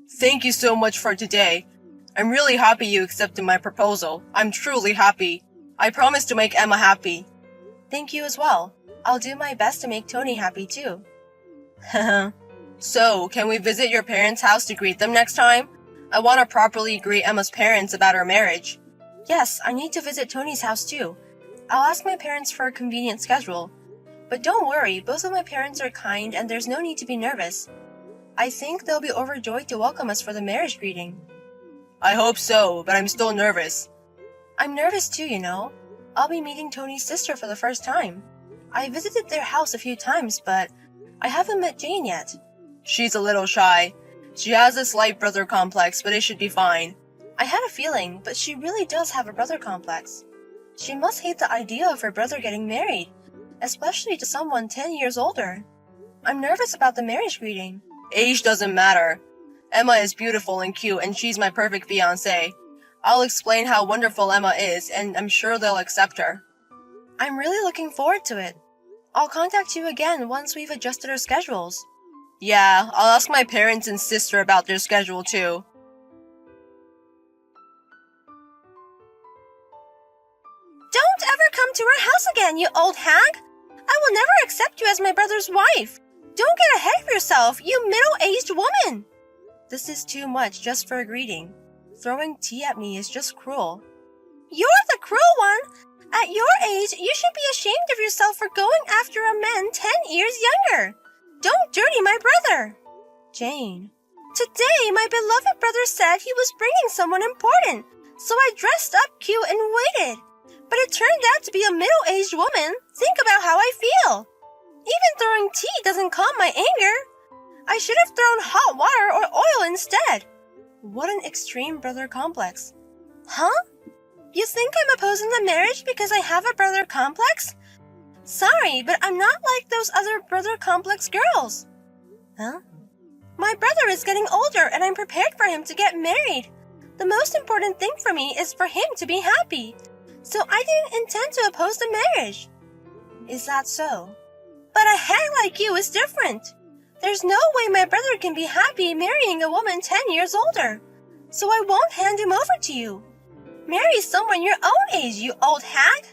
Thank you so much for today. I'm really happy you accepted my proposal. I'm truly happy. I promise to make Emma happy. Thank you as well. I'll do my best to make Tony happy too. So, can we visit your parents' house to greet them next time? I want to properly greet Emma's parents about our marriage. Yes, I need to visit Tony's house too. I'll ask my parents for a convenient schedule. But don't worry, both of my parents are kind and there's no need to be nervous. I think they'll be overjoyed to welcome us for the marriage greeting. I hope so, but I'm still nervous. I'm nervous too, you know. I'll be meeting Tony's sister for the first time. I visited their house a few times, but I haven't met Jane yet. She's a little shy. She has a slight brother complex, but it should be fine. I had a feeling, but she really does have a brother complex. She must hate the idea of her brother getting married, especially to someone 10 years older. I'm nervous about the marriage greeting. Age doesn't matter. Emma is beautiful and cute, and she's my perfect fiancée. I'll explain how wonderful Emma is, and I'm sure they'll accept her. I'm really looking forward to it. I'll contact you again once we've adjusted our schedules. Yeah, I'll ask my parents and sister about their schedule too. Don't ever come to our house again, you old hag! I will never accept you as my brother's wife. Don't get ahead of yourself, you middle-aged woman! This is too much just for a greeting. Throwing tea at me is just cruel. You're the cruel one! At your age, you should be ashamed of yourself for going after a man 10 years younger. Don't dirty my brother. Jane. Today, my beloved brother said he was bringing someone important, so I dressed up cute and waited. But it turned out to be a middle-aged woman. Think about how I feel. Even throwing tea doesn't calm my anger. I should have thrown hot water or oil instead. What an extreme brother complex. Huh? You think I'm opposing the marriage because I have a brother complex? Sorry, but I'm not like those other brother complex girls. Huh? My brother is getting older and I'm prepared for him to get married. The most important thing for me is for him to be happy. So I didn't intend to oppose the marriage. Is that so? But a hag like you is different. There's no way my brother can be happy marrying a woman 10 years older. So I won't hand him over to you. Marry someone your own age, you old hag!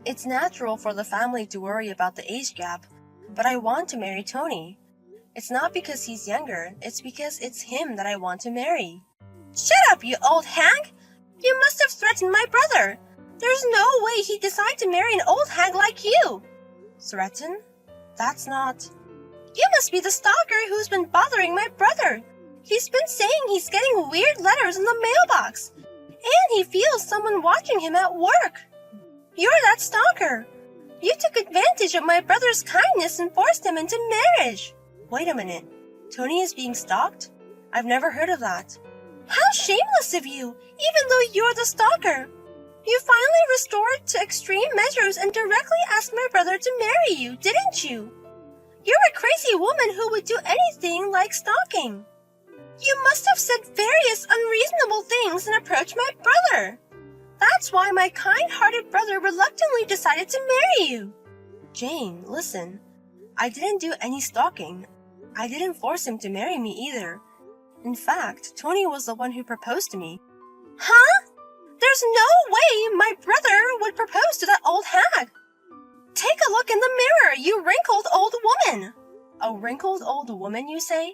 It's natural for the family to worry about the age gap, but I want to marry Tony. It's not because he's younger, it's because it's him that I want to marry. Shut up, you old hag! You must have threatened my brother. There's no way he'd decide to marry an old hag like you. Threaten? That's not... You must be the stalker who's been bothering my brother. He's been saying he's getting weird letters in the mailbox. And he feels someone watching him at work. You're that stalker. You took advantage of my brother's kindness and forced him into marriage. Wait a minute. Tony is being stalked? I've never heard of that. How shameless of you, even though you're the stalker. You finally restored to extreme measures and directly asked my brother to marry you, didn't you? You're a crazy woman who would do anything like stalking. You must have said various unreasonable things and approached my brother. That's why my kind-hearted brother reluctantly decided to marry you. Jane, listen. I didn't do any stalking. I didn't force him to marry me either. In fact, Tony was the one who proposed to me. Huh? There's no way my brother would propose to that old hag. Take a look in the mirror, you wrinkled old woman. A wrinkled old woman, you say?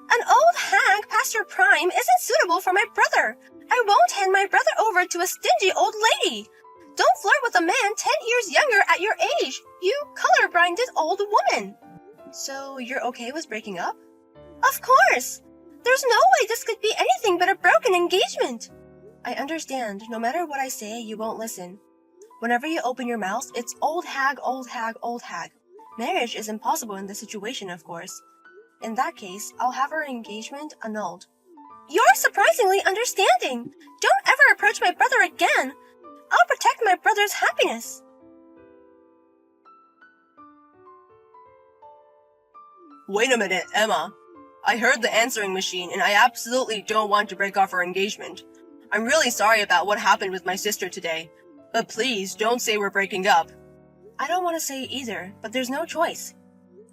An old hag past her prime isn't suitable for my brother. I won't hand my brother over to a stingy old lady. Don't flirt with a man 10 years younger at your age, you color-blinded old woman. So you're okay with breaking up? Of course. There's no way this could be anything but a broken engagement. I understand. No matter what I say, you won't listen. Whenever you open your mouth, it's old hag, old hag, old hag. Marriage is impossible in this situation, of course. In that case, I'll have our engagement annulled. You're surprisingly understanding. Don't ever approach my brother again. I'll protect my brother's happiness. Wait a minute, Emma. I heard the answering machine and I absolutely don't want to break off our engagement. I'm really sorry about what happened with my sister today, but please don't say we're breaking up. I don't want to say it either, but there's no choice.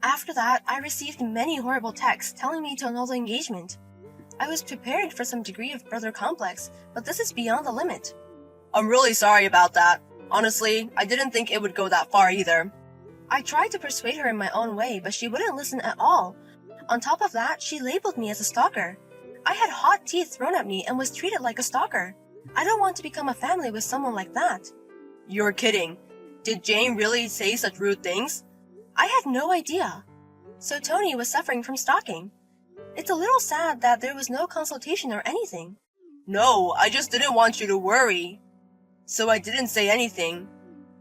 After that, I received many horrible texts telling me to annul the engagement. I was prepared for some degree of brother complex, but this is beyond the limit. I'm really sorry about that. Honestly, I didn't think it would go that far either. I tried to persuade her in my own way, but she wouldn't listen at all. On top of that, she labeled me as a stalker. I had hot tea thrown at me and was treated like a stalker. I don't want to become a family with someone like that. You're kidding. Did Jane really say such rude things? I had no idea. So Tony was suffering from stalking. It's a little sad that there was no consultation or anything. No, I just didn't want you to worry. So I didn't say anything.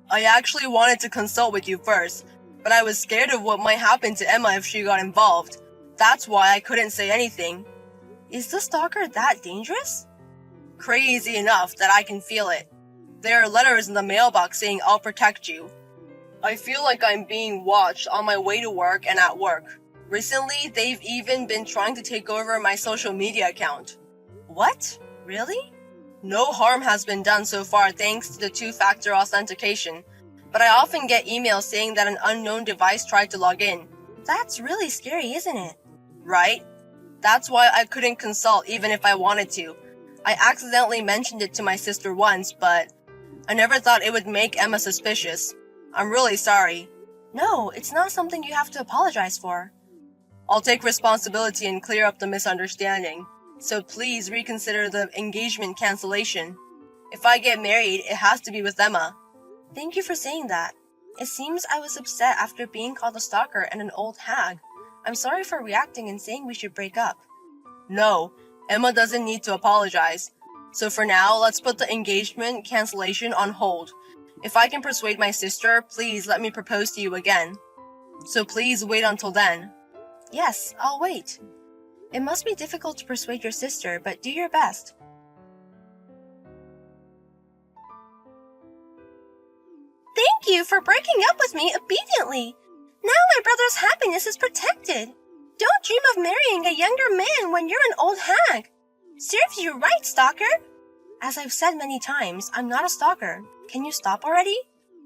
I actually wanted to consult with you first, but I was scared of what might happen to Emma if she got involved. That's why I couldn't say anything. Is the stalker that dangerous? Crazy enough that I can feel it. There are letters in the mailbox saying I'll protect you. I feel like I'm being watched on my way to work and at work. Recently, they've even been trying to take over my social media account. What? Really? No harm has been done so far thanks to the two-factor authentication, but I often get emails saying that an unknown device tried to log in. That's really scary, isn't it? Right? That's why I couldn't consult even if I wanted to. I accidentally mentioned it to my sister once, but I never thought it would make Emma suspicious. I'm really sorry. No, it's not something you have to apologize for. I'll take responsibility and clear up the misunderstanding. So please reconsider the engagement cancellation. If I get married, it has to be with Emma. Thank you for saying that. It seems I was upset after being called a stalker and an old hag. I'm sorry for reacting and saying we should break up. No, Emma doesn't need to apologize. So for now, let's put the engagement cancellation on hold. If I can persuade my sister, please let me propose to you again. So please wait until then. Yes, I'll wait. It must be difficult to persuade your sister, but do your best. Thank you for breaking up with me obediently. Now my brother's happiness is protected. Don't dream of marrying a younger man when you're an old hag. Serves you right, stalker. As I've said many times, I'm not a stalker. Can you stop already?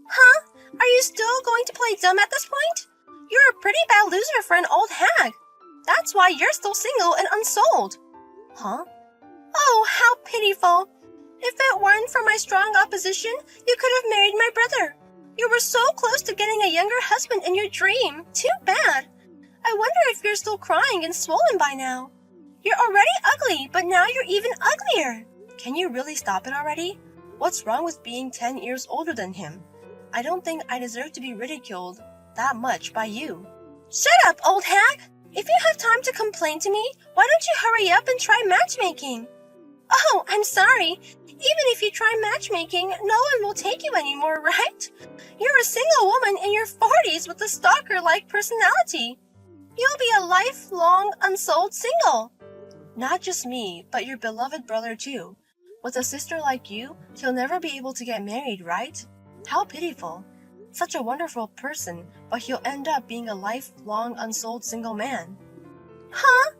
Huh? Are you still going to play dumb at this point? You're a pretty bad loser for an old hag. That's why you're still single and unsold. Huh? Oh, how pitiful. If it weren't for my strong opposition, you could have married my brother. You were so close to getting a younger husband in your dream. Too bad. I wonder if you're still crying and swollen by now. You're already ugly, but now you're even uglier. Can you really stop it already? What's wrong with being 10 years older than him? I don't think I deserve to be ridiculed that much by you. Shut up, old hag! If you have time to complain to me, why don't you hurry up and try matchmaking? Oh, I'm sorry. Even if you try matchmaking, no one will take you anymore, right? You're a single woman in your 40s with a stalker-like personality. You'll be a lifelong unsold single. Not just me, but your beloved brother too. With a sister like you, he'll never be able to get married, right? How pitiful. Such a wonderful person, but he'll end up being a lifelong unsold single man. Huh?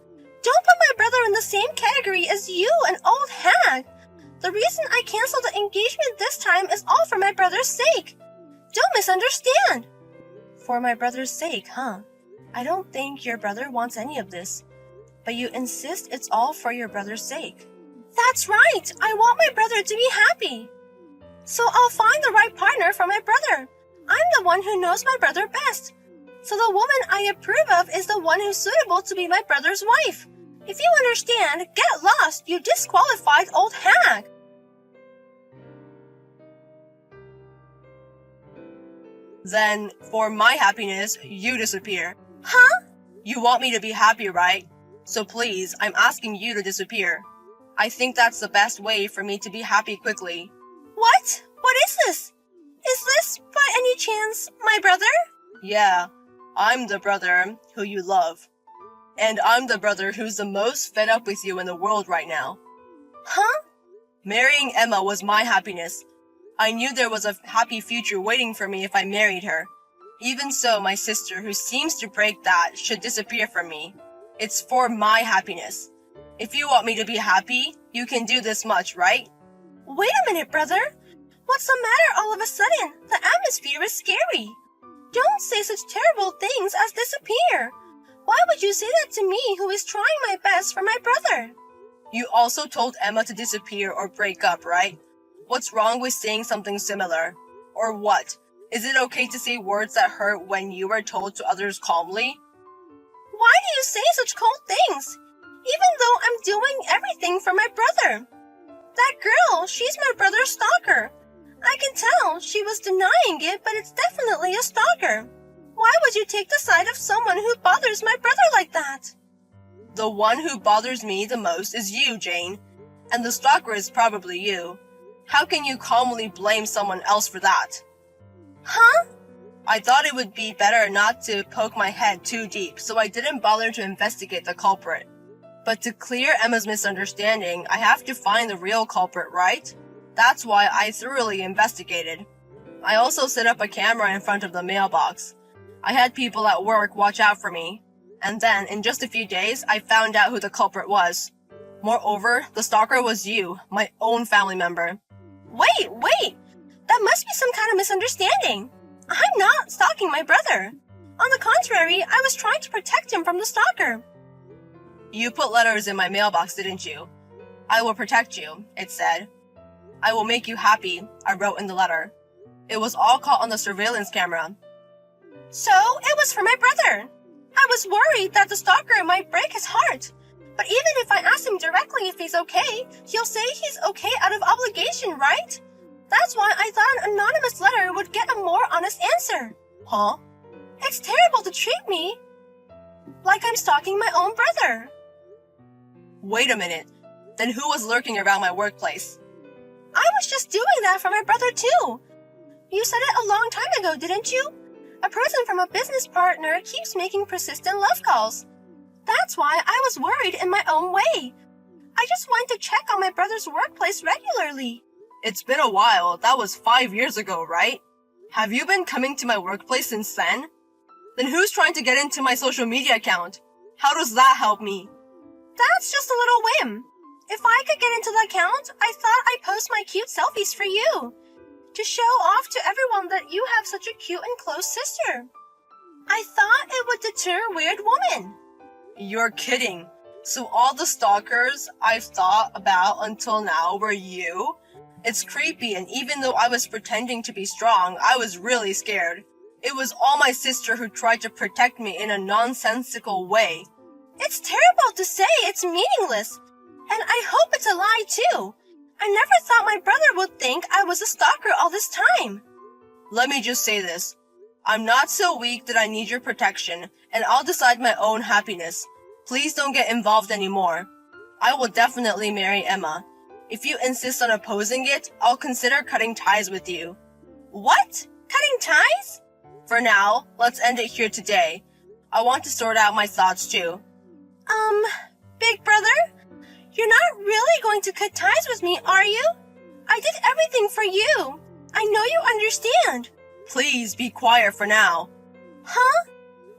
Don't put my brother in the same category as you, an old hag. The reason I canceled the engagement this time is all for my brother's sake. Don't misunderstand. For my brother's sake, huh? I don't think your brother wants any of this. But you insist it's all for your brother's sake. That's right. I want my brother to be happy. So I'll find the right partner for my brother. I'm the one who knows my brother best. So the woman I approve of is the one who's suitable to be my brother's wife. If you understand, get lost, you disqualified old hag. Then, for my happiness, you disappear. Huh? You want me to be happy, right? So please, I'm asking you to disappear. I think that's the best way for me to be happy quickly. What? What is this? Is this, by any chance, my brother? Yeah, I'm the brother who you love. And I'm the brother who's the most fed up with you in the world right now. Huh? Marrying Emma was my happiness. I knew there was a happy future waiting for me if I married her. Even so, my sister, who seems to break that, should disappear from me. It's for my happiness. If you want me to be happy, you can do this much, right? Wait a minute, brother. What's the matter all of a sudden? The atmosphere is scary. Don't say such terrible things as disappear. Why would you say that to me who is trying my best for my brother? You also told Emma to disappear or break up, right? What's wrong with saying something similar? Or what? Is it okay to say words that hurt when you were told to others calmly? Why do you say such cold things? Even though I'm doing everything for my brother. That girl, she's my brother's stalker. I can tell she was denying it, but it's definitely a stalker. Why would you take the side of someone who bothers my brother like that? The one who bothers me the most is you, Jane. And the stalker is probably you. How can you calmly blame someone else for that? Huh? I thought it would be better not to poke my head too deep, so I didn't bother to investigate the culprit. But to clear Emma's misunderstanding, I have to find the real culprit, right? That's why I thoroughly investigated. I also set up a camera in front of the mailbox. I had people at work watch out for me. And then, in just a few days, I found out who the culprit was. Moreover, the stalker was you, my own family member. Wait! That must be some kind of misunderstanding. I'm not stalking my brother. On the contrary, I was trying to protect him from the stalker. You put letters in my mailbox, didn't you? I will protect you, it said. I will make you happy, I wrote in the letter. It was all caught on the surveillance camera. So, it was for my brother. I was worried that the stalker might break his heart. But even if I ask him directly if he's okay, he'll say he's okay out of obligation, right? That's why I thought an anonymous letter would get a more honest answer. Huh? It's terrible to treat me like I'm stalking my own brother. Wait a minute. Then who was lurking around my workplace? I was just doing that for my brother too. You said it a long time ago, didn't you? A person from a business partner keeps making persistent love calls. That's why I was worried in my own way. I just went to check on my brother's workplace regularly. It's been a while. That was 5 years ago, right? Have you been coming to my workplace since then? Then who's trying to get into my social media account? How does that help me? That's just a little whim. If I could get into the account, I thought I'd post my cute selfies for you. To show off to everyone that you have such a cute and close sister. I thought it would deter weird women. You're kidding. So all the stalkers I've thought about until now were you? It's creepy, and even though I was pretending to be strong, I was really scared. It was all my sister who tried to protect me in a nonsensical way. It's terrible to say, it's meaningless. And I hope it's a lie too. I never thought my brother would think I was a stalker all this time. Let me just say this. I'm not so weak that I need your protection, and I'll decide my own happiness. Please don't get involved anymore. I will definitely marry Emma. If you insist on opposing it, I'll consider cutting ties with you. What? Cutting ties? For now, let's end it here today. I want to sort out my thoughts too. Big brother? You're not really going to cut ties with me, are you? I did everything for you. I know you understand. Please be quiet for now. Huh?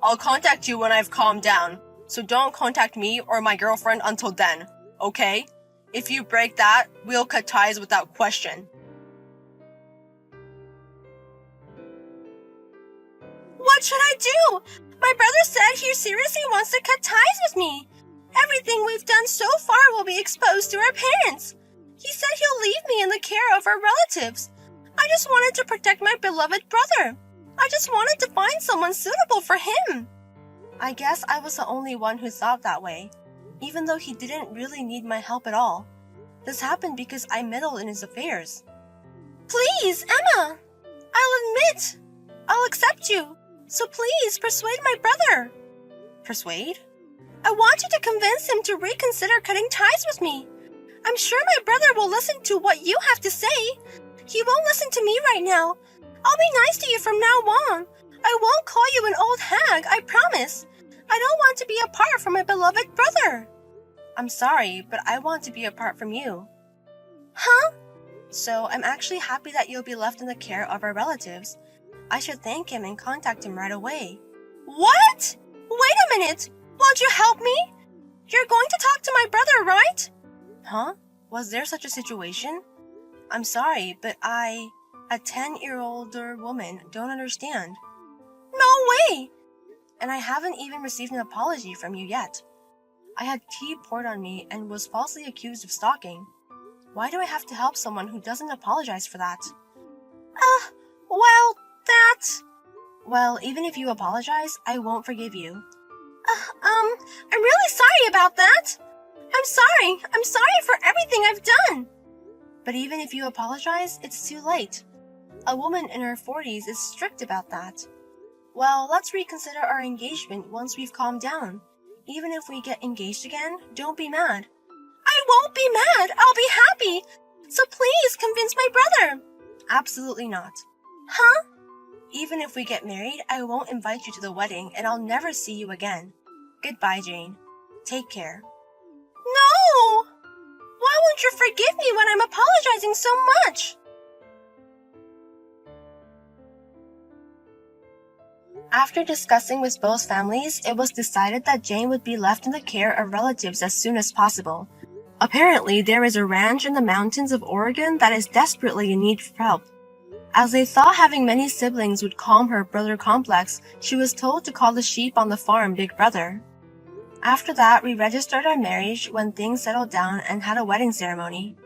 I'll contact you when I've calmed down, so don't contact me or my girlfriend until then, okay? If you break that, we'll cut ties without question. What should I do? My brother said he seriously wants to cut ties with me. Everything we've done so far will be exposed to our parents. He said he'll leave me in the care of our relatives. I just wanted to protect my beloved brother. I just wanted to find someone suitable for him. I guess I was the only one who thought that way, even though he didn't really need my help at all. This happened because I meddled in his affairs. Please, Emma! I'll admit. I'll accept you. So please persuade my brother. Persuade? I want you to convince him to reconsider cutting ties with me. I'm sure my brother will listen to what you have to say. He won't listen to me right now. I'll be nice to you from now on. I won't call you an old hag, I promise. I don't want to be apart from my beloved brother. I'm sorry, but I want to be apart from you. Huh? So I'm actually happy that you'll be left in the care of our relatives. I should thank him and contact him right away. What? Wait a minute. Won't you help me? You're going to talk to my brother, right? Huh? Was there such a situation? I'm sorry, but a 10-year-older woman, don't understand. No way! And I haven't even received an apology from you yet. I had tea poured on me and was falsely accused of stalking. Why do I have to help someone who doesn't apologize for that? Well, even if you apologize, I won't forgive you. I'm really sorry about that. I'm sorry for everything I've done. But even if you apologize, it's too late. A woman in her 40s is strict about that. Well, let's reconsider our engagement once we've calmed down. Even if we get engaged again, don't be mad. I won't be mad. I'll be happy. So please convince my brother. Absolutely not. Huh? Even if we get married, I won't invite you to the wedding and I'll never see you again. Goodbye, Jane. Take care. No! Why won't you forgive me when I'm apologizing so much? After discussing with both families, it was decided that Jane would be left in the care of relatives as soon as possible. Apparently, there is a ranch in the mountains of Oregon that is desperately in need of help. As they thought having many siblings would calm her brother complex, she was told to call the sheep on the farm Big Brother. After that, we registered our marriage when things settled down and had a wedding ceremony.